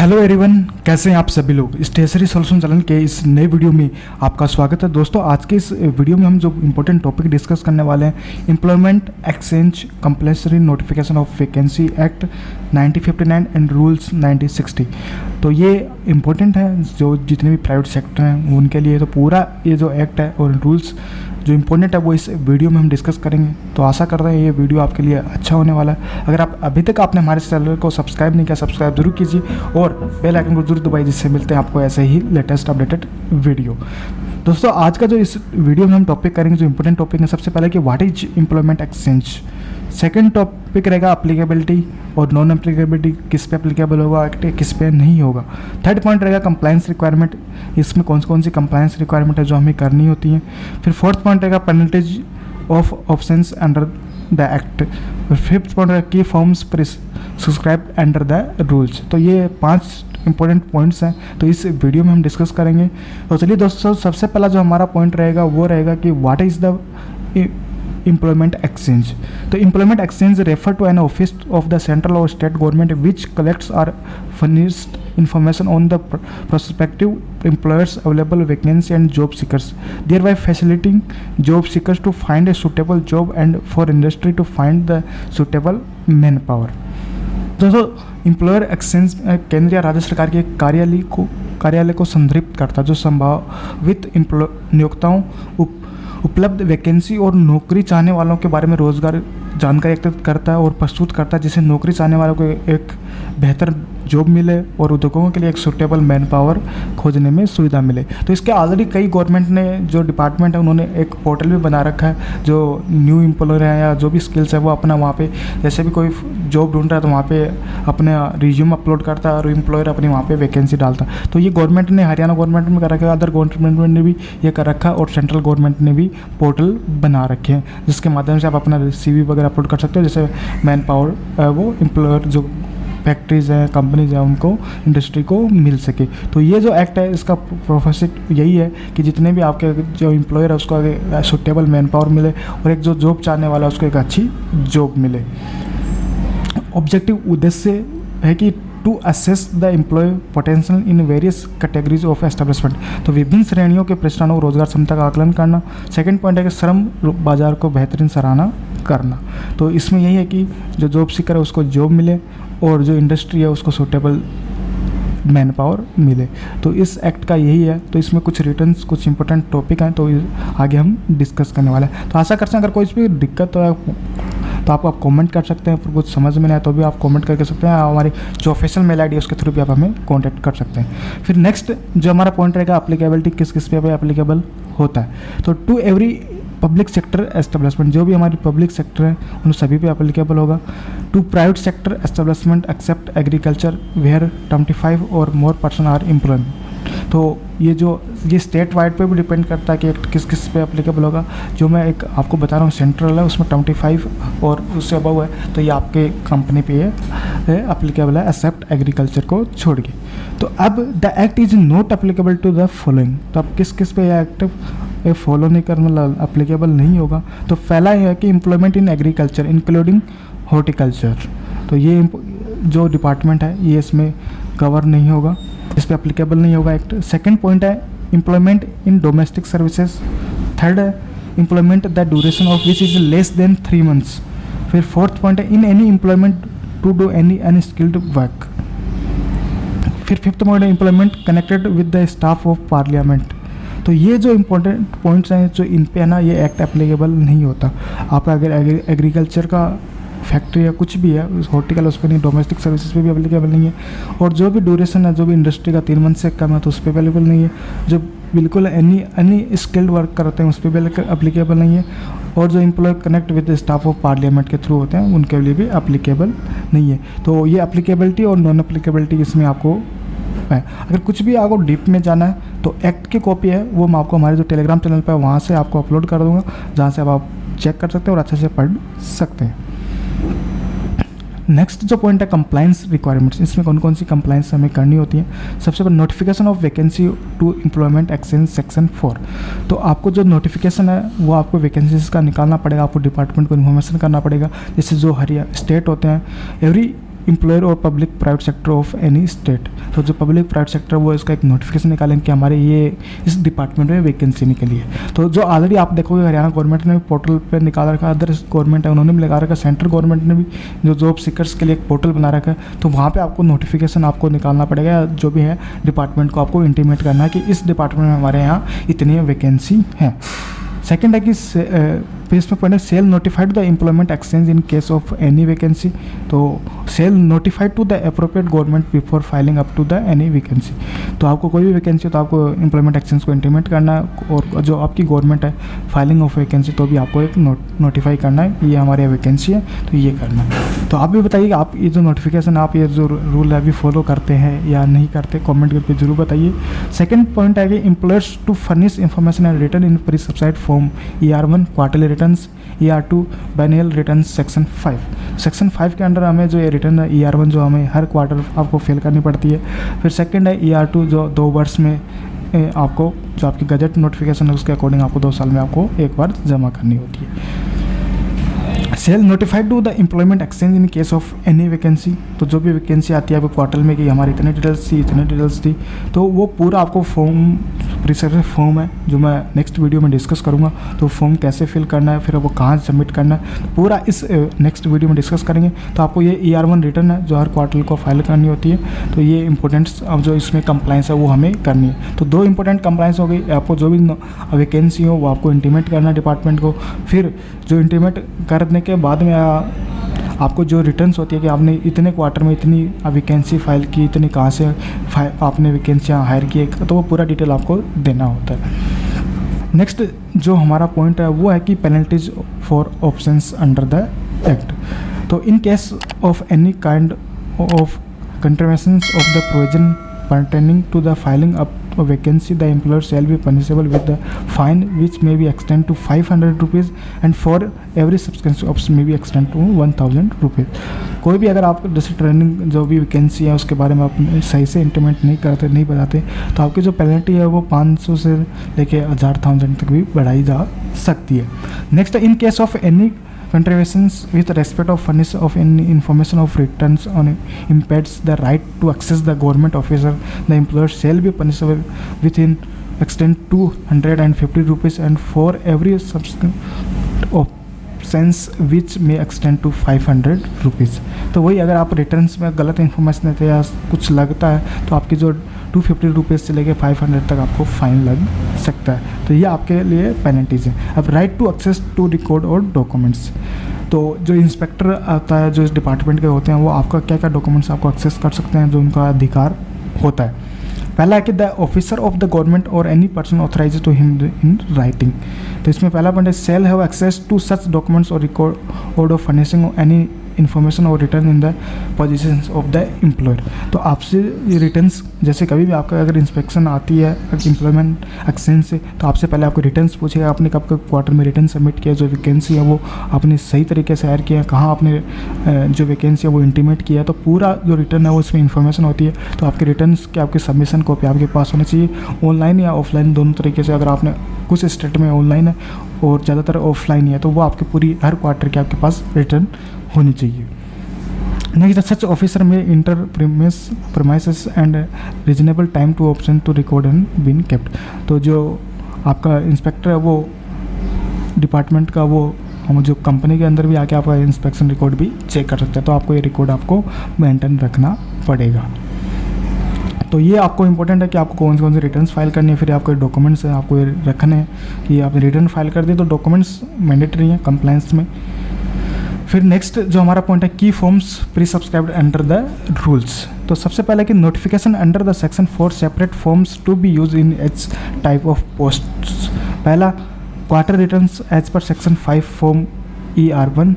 Hello everyone, कैसे हैं आप सभी लोग। स्टेशनरी सॉल्यूशन चैनल के इस नए वीडियो में आपका स्वागत है। दोस्तों, आज के इस वीडियो में हम जो इम्पोर्टेंट टॉपिक डिस्कस करने वाले हैं, employment exchange compulsory notification of vacancy act 1959 and rules 1960। तो ये इम्पोर्टेंट है जो जितने भी प्राइवेट सेक्टर हैं उनके लिए। तो पूरा ये जो एक्ट है और रूल्स जो इम्पोर्टेंट है वो इस वीडियो में हम डिस्कस करेंगे। तो आशा कर रहे हैं ये वीडियो आपके लिए अच्छा होने वाला है। अगर आप अभी तक आपने हमारे चैनल को सब्सक्राइब नहीं किया, सब्सक्राइब जरूर कीजिए और बेल आइकन को जरूर दबाइए, जिससे मिलते हैं आपको ऐसे ही लेटेस्ट अपडेटेड वीडियो। दोस्तों, आज का जो इस वीडियो में हम टॉपिक करेंगे, जो इंपॉर्टेंट टॉपिक है, सबसे पहले कि what is employment exchange. Second topic रहेगा अप्लीकेबिलिटी और नॉन अप्लीकेबिलिटी, किस पे अप्लीकेबल होगा एक्ट, किस पे नहीं होगा। थर्ड पॉइंट रहेगा कंप्लायंस रिक्वायरमेंट, इसमें कौन सी कंप्लायंस रिक्वायरमेंट है जो हमें करनी होती है। फिर फोर्थ पॉइंट रहेगा penalties of options under the act. Fifth point रहेगा की forms prescribe under the rules. तो ये 5 इंपॉर्टेंट पॉइंट्स हैं, तो इस वीडियो में हम डिस्कस करेंगे। तो चलिए दोस्तों, सबसे पहला जो हमारा पॉइंट रहेगा वो रहेगा कि what is the employment exchange। तो employment exchange refer to an office of the central or state government which collects or furnishes information on the prospective employers, available vacancy and job seekers, thereby facilitating job seekers to find a suitable job and for industry to find the suitable manpower। दोस्तों, employer exchange केंद्र या राज्य सरकार के कार्यालय को संदर्भित करता है जो संभावित नियोक्ताओं, उपलब्ध वैकेंसी और नौकरी चाहने वालों के बारे में रोजगार जानकारी एकत्रित करता है और प्रस्तुत करता है, जिससे नौकरी चाहने वालों को एक बेहतर जॉब मिले और उद्योगों के लिए एक सूटेबल मैन पावर खोजने में सुविधा मिले। तो इसके ऑलरेडी कई गवर्नमेंट ने जो डिपार्टमेंट है उन्होंने एक पोर्टल भी बना रखा है, जो न्यू एम्प्लॉयर है या जो भी स्किल्स है वो अपना वहाँ पे, जैसे भी कोई जॉब ढूंढ रहा है तो वहाँ पे अपने रिज्यूम अपलोड करता है और एम्प्लॉयर अपनी वहाँ पे वैकेंसी डालता है। तो ये गवर्नमेंट ने, हरियाणा गवर्नमेंट में कर रखा है, अदर गवर्नमेंट ने भी ये कर रखा है और सेंट्रल गवर्नमेंट ने भी पोर्टल बना रखे हैं, जिसके माध्यम से आप अपना CV वगैरह अपलोड कर सकते हो, जैसे मैन पावर वो एम्प्लॉयर जो फैक्ट्रीज हैं, कंपनीज हैं, उनको इंडस्ट्री को मिल सके। तो ये जो एक्ट है इसका प्रोफेसिट यही है कि जितने भी आपके जो एम्प्लॉयर है उसको आगे सूटेबल मैन पावर मिले और एक जो जॉब चाहने वाला है उसको एक अच्छी जॉब मिले। ऑब्जेक्टिव उद्देश्य है कि to assess the employ potential in various categories of establishment. तो विभिन्न श्रेणियों के प्रतिष्ठानों को रोजगार क्षमता का आकलन करना। सेकंड पॉइंट है कि श्रम बाजार को बेहतरीन सराहना करना। तो इसमें यही है कि जो जॉब सीकर है उसको जॉब मिले और जो इंडस्ट्री है उसको सूटेबल मैन पावर मिले। तो इस एक्ट का यही है। तो इसमें कुछ रिटर्न्स, कुछ इंपॉर्टेंट टॉपिक हैं, तो आगे हम डिस्कस करने वाले हैं। तो आशा करते हैं अगर कोई भी दिक्कत हो तो आप कमेंट कर सकते हैं, फिर कुछ समझ में नहीं आया तो भी आप कमेंट करके सकते हैं। हमारी जो ऑफिशियल मेल ID है उसके थ्रू भी आप हमें कॉन्टैक्ट कर सकते हैं। फिर नेक्स्ट जो हमारा पॉइंट रहेगा अप्लीकेबिलिटी, किस किस पे अप्लीकेबल होता है। तो to every public sector establishment, जो भी हमारी पब्लिक सेक्टर है उन सभी पे अप्लीकेबल होगा। To private sector establishment except agriculture where 25 और मोर पर्सन आर एम्प्लॉयमेंट। तो ये स्टेट वाइड पे भी डिपेंड करता है कि किस किस पे अप्लीकेबल होगा। जो मैं एक आपको बता रहा हूँ सेंट्रल है उसमें 25 और उससे अबव है, तो ये आपके कंपनी पे अप्लीकेबल है एक्सेप्ट एग्रीकल्चर को छोड़ के। तो अब the act is not applicable to the following. तो अब किस किस पे एक्ट फॉलो नहीं कर, मतलब अप्लीकेबल नहीं होगा। तो पहला है कि employment in agriculture including horticulture. तो ये जो डिपार्टमेंट है ये इसमें कवर नहीं होगा, इस पर अप्लीकेबल नहीं होगा एक्ट। सेकंड पॉइंट है employment in domestic services. Third है employment the duration of which is less than 3 months। फिर फोर्थ पॉइंट है in any employment to do any unskilled work. फिर फिफ्थ पॉइंट है employment connected with the staff of Parliament. तो ये जो important points हैं जो इन पे है ना, ये एक्ट एप्लीकेबल नहीं होता। आपका अगर एग्रीकल्चर का फैक्ट्री या कुछ भी है, हॉर्टिकल उस पर नहीं, डोमेस्टिक सर्विसेज पे भी अप्लीकेबल नहीं है। और जो भी ड्यूरेशन है, जो भी इंडस्ट्री का 3 months से कम है तो उस पर अवेलेबल नहीं है। जो बिल्कुल एनी स्किल्ड वर्क करते हैं उस पर भी अप्लीकेबल नहीं है। और जो employ connect with staff of parliament के थ्रू होते हैं उनके लिए भी अप्लीकेबल नहीं है। तो ये अप्लीकेबिलिटी और नॉन अप्लीकेबिलिटी इसमें आपको है। अगर कुछ भी आपको डीप में जाना है तो एक्ट की कॉपी है वो मैं आपको हमारे जो टेलीग्राम चैनल पर है वहाँ से आपको अपलोड कर दूँगा, जहाँ से आप चेक कर सकते हैं और अच्छे से पढ़ सकते हैं। नेक्स्ट जो पॉइंट है कंप्लाइंस रिक्वायरमेंट्स, इसमें कौन कौन सी कंप्लाइंस हमें करनी होती है। सबसे पहले notification of vacancy to employment exchange section 4। तो आपको जो नोटिफिकेशन है वो आपको वैकेंसीज का निकालना पड़ेगा, आपको डिपार्टमेंट को इन्फॉर्मेशन करना पड़ेगा। जैसे जो हरियाणा स्टेट होते हैं, एवरी एम्प्लॉयर और public private sector of any state. तो जो पब्लिक प्राइवेट सेक्टर वो इसका एक नोटिफिकेशन निकालेंगे कि हमारे ये इस डिपार्टमेंट में वैकेंसी निकली है। तो जो ऑलरेडी आप देखोगे हरियाणा गवर्नमेंट ने पोर्टल पर निकाल रखा है, अदर गवर्नमेंट है उन्होंने भी लगा रखा है, सेंट्रल गवर्नमेंट ने भी जो जॉब सीकर्स के लिए एक पोर्टल बना रखा है। तो वहाँ पे आपको नोटिफिकेशन आपको निकालना पड़ेगा, जो भी है डिपार्टमेंट को आपको इंटीमेट करना है कि इस डिपार्टमेंट में हमारे यहाँ इतनी वैकेंसी है। सेकेंड है कि पेज में पढ़े shall notified the employment exchange in case of any vacancy. तो shall notified to the appropriate government before filing up to the any vacancy. तो आपको कोई भी वैकेंसी हो तो आपको एम्प्लॉयमेंट एक्सचेंज को इंटीमेट करना है, और जो आपकी गवर्नमेंट है फाइलिंग ऑफ वैकेंसी तो भी आपको एक नोटिफाई करना है ये हमारे यहाँ वैकेंसी है, तो ये करना है। तो आप भी बताइए आप ये जो नोटिफिकेशन आप ये जो रूल है अभी फॉलो करते हैं या नहीं करते, कॉमेंट करके जरूर बताइए। सेकेंड पॉइंट है कि employers to furnish information and return in pre subsidised form ER1 quarterly returns, ER2 biennial return section 5। Section 5 के अंडर हमें जो ये रिटर्न है ER1 जो हमें हर क्वार्टर आपको फिल करनी पड़ती है। फिर सेकंड है ER2 जो 2 वर्ष में आपको जो आपकी गजट नोटिफिकेशन है उसके अकॉर्डिंग आपको 2 साल में आपको एक बार जमा करनी होती है। Shall notified to the employment exchange in case of any vacancy. तो जो भी वैकेंसी आती है आपको क्वार्टर में कि हमारी इतनी डिटेल्स थी, तो वो पूरा आपको फॉर्म रिसर्च फॉर्म है जो मैं नेक्स्ट वीडियो में डिस्कस करूँगा। तो फॉर्म कैसे फिल करना है, फिर वो कहाँ सबमिट करना है, तो पूरा इस नेक्स्ट वीडियो में डिस्कस करेंगे। तो आपको ये ER1 रिटर्न है जो हर क्वार्टर को फाइल करनी होती है। तो ये इंपॉर्टेंट्स अब जो इसमें कंप्लाइंस है वो हमें करनी है। तो 2 इंपॉर्टेंट कंप्लाइंस हो गई, आपको जो भी वैकेंसी हो वो आपको इंटीमेट करना है डिपार्टमेंट को। फिर जो इंटीमेट करने के बाद में आपको जो रिटर्न्स होती है कि आपने इतने क्वार्टर में इतनी वैकेंसी फाइल की, इतनी कहाँ से आपने वैकेंसियाँ हायर की, तो वो पूरा डिटेल आपको देना होता है। नेक्स्ट जो हमारा पॉइंट है वो है कि penalties for options under the act. तो in case of any kind of contraventions of the provision pertaining to the filing up a vacancy, the employer shall be punishable with the fine which may be extended to 500 rupees and for every subsequent option may be extended to 1000 rupees। कोई भी अगर आप जैसे training जो भी vacancy है उसके बारे में आप सही से इंटीमेट नहीं करते, नहीं बताते, तो आपकी जो पेनल्टी है वो 500 से लेके 1000 तक भी बढ़ाई जा सकती है। Next in case of any contraventions with respect of furnish of any information of returns on impedes the right to access the government officer, the employer shall be punishable within extent 250 rupees and for every subsequent offense which may extend to 500 rupees। तो वही अगर आप returns में गलत information देते या कुछ लगता है तो आपकी जो 250 रुपीज़ से लेके 500 तक आपको फाइन लग सकता है। तो ये आपके लिए पेनल्टीज़ हैं। अब right to access to record और डॉक्यूमेंट्स। तो जो इंस्पेक्टर आता है जो इस डिपार्टमेंट के होते हैं वो आपका क्या क्या डॉक्यूमेंट्स आपको एक्सेस कर सकते हैं, जो उनका अधिकार होता है। पहला है कि the officer of the government और any person authorise to him in writing. तो इसमें पहला पॉइंट है shall have access to such documents और record of furnishing any information और return in the position of the employer. तो आपसे ये रिटर्न्स जैसे कभी भी आपका अगर इंस्पेक्शन आती है एम्प्लॉयमेंट एक्सचेंज से, तो आपसे पहले आपको रिटर्न्स पूछेगा आपने कब कब क्वार्टर में रिटर्न सबमिट किया, जो वैकेंसी है वो आपने सही तरीके से हायर किया, कहाँ आपने जो वैकेंसी है वो इंटीमेट किया, तो पूरा जो रिटर्न है वो इसमें इन्फॉर्मेशन होती है। तो आपके रिटर्न्स के आपके सबमिशन कॉपी आपके पास होनी चाहिए, ऑनलाइन या ऑफलाइन दोनों तरीके से। अगर आपने कुछ स्टेट में ऑनलाइन है और ज़्यादातर ऑफलाइन ही है तो वो आपकी पूरी हर क्वार्टर के आपके पास रिटर्न होनी चाहिए। Next such officer may enter premises and reasonable time to option to record and been kept. तो जो आपका इंस्पेक्टर है वो डिपार्टमेंट का वो हम जो कंपनी के अंदर भी आके आपका इंस्पेक्शन रिकॉर्ड भी चेक कर सकते हैं। तो आपको ये रिकॉर्ड आपको मेंटेन रखना पड़ेगा। तो ये आपको इंपॉर्टेंट है कि आपको कौन से रिटर्न्स फाइल करनी है, फिर आपको डॉक्यूमेंट्स हैं आपको ये रखने हैं कि आपने रिटर्न फाइल कर दिए तो डॉक्यूमेंट्स मैंडेटरी हैं कंप्लायंस में। फिर नेक्स्ट जो हमारा पॉइंट है की forms pre subscribed under the rules. तो सबसे पहले कि notification under the section 4 separate forms to be use in each type of posts. पहला quarter returns as per section 5 form ER1।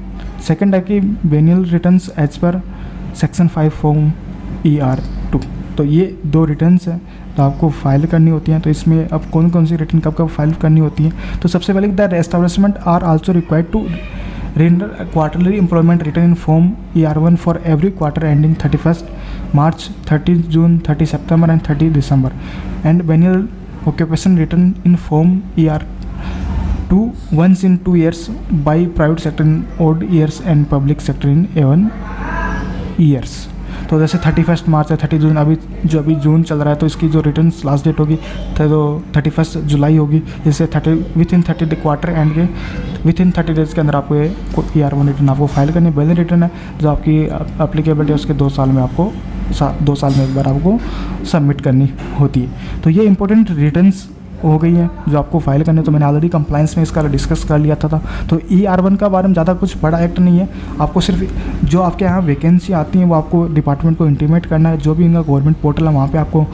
Second है कि biennial returns as per section 5 form ER2। तो ये 2 returns हैं तो आपको फाइल करनी होती हैं। तो इसमें अब कौन कौन सी रिटर्न कब कब फाइल करनी होती है, तो सबसे पहले the establishment are also required to render a quarterly employment return in form ER1 for every quarter ending 31st March, 30 June, 30 September and 30 December, and annual occupation return in form ER2 once in 2 years by private sector in odd years and public sector in even years. तो जैसे 31 मार्च है, 30 जून, अभी जून चल रहा है, तो इसकी जो रिटर्न लास्ट डेट होगी तो 31 जुलाई होगी। जैसे विथिन 30 क्वार्टर एंड के विथिन 30 डेज़ के अंदर आपको ये ER1 रिटर्न आपको फाइल करनी है। बैलेंस रिटर्न है जो आपकी अप्लीकेबिलिटी है उसके 2 साल में आपको 2 साल में एक बार आपको सबमिट करनी होती है। तो ये इंपॉर्टेंट रिटर्न्स हो गई है जो आपको फाइल करने। तो मैंने ऑलरेडी कंप्लाइंस में इसका डिस्कस कर लिया था। तो ER1 का बारे में ज़्यादा कुछ बड़ा एक्ट नहीं है। आपको सिर्फ जो आपके यहाँ वैकेंसी आती है वो आपको डिपार्टमेंट को इंटीमेट करना है। जो भी इनका गवर्नमेंट पोर्टल है वहाँ पे आपको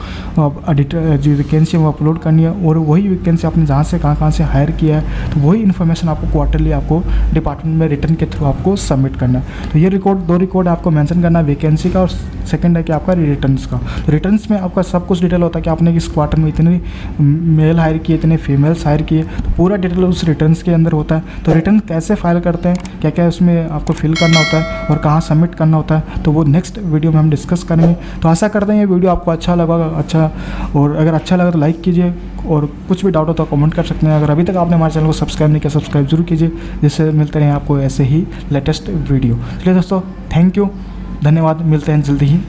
एडिटर जो वैकेंसी है वो अपलोड करनी है, और वही वैकेंसी आपने जहाँ से कहाँ से हायर किया है तो वही इन्फॉर्मेशन आपको क्वार्टरली आपको डिपार्टमेंट में रिटर्न के थ्रू आपको सबमिट करना है। तो ये दो रिकॉर्ड आपको मैंशन करना है, वैकेंसी का, और सेकेंड है कि आपका रिटर्न्स का। तो रिटर्न्स में आपका सब कुछ डिटेल होता है कि आपने इस क्वार्टर में इतनी मेल हायर किए, इतने फीमेल्स हायर किए, तो पूरा डिटेल उस रिटर्न्स के अंदर होता है। तो रिटर्न कैसे फाइल करते हैं, क्या क्या उसमें आपको फिल करना होता है और कहाँ सबमिट करना होता है, तो वो नेक्स्ट वीडियो में हम डिस्कस करेंगे। तो आशा करते हैं ये वीडियो आपको अच्छा लगा, और अगर अच्छा लगा तो लाइक कीजिए, और कुछ भी डाउट हो तो कमेंट कर सकते हैं। अगर अभी तक आपने हमारे चैनल को सब्सक्राइब नहीं किया, सब्सक्राइब जरूर कीजिए, जिससे मिलते रहें आपको ऐसे ही लेटेस्ट वीडियो। चलिए दोस्तों, थैंक यू, धन्यवाद, मिलते हैं जल्दी ही।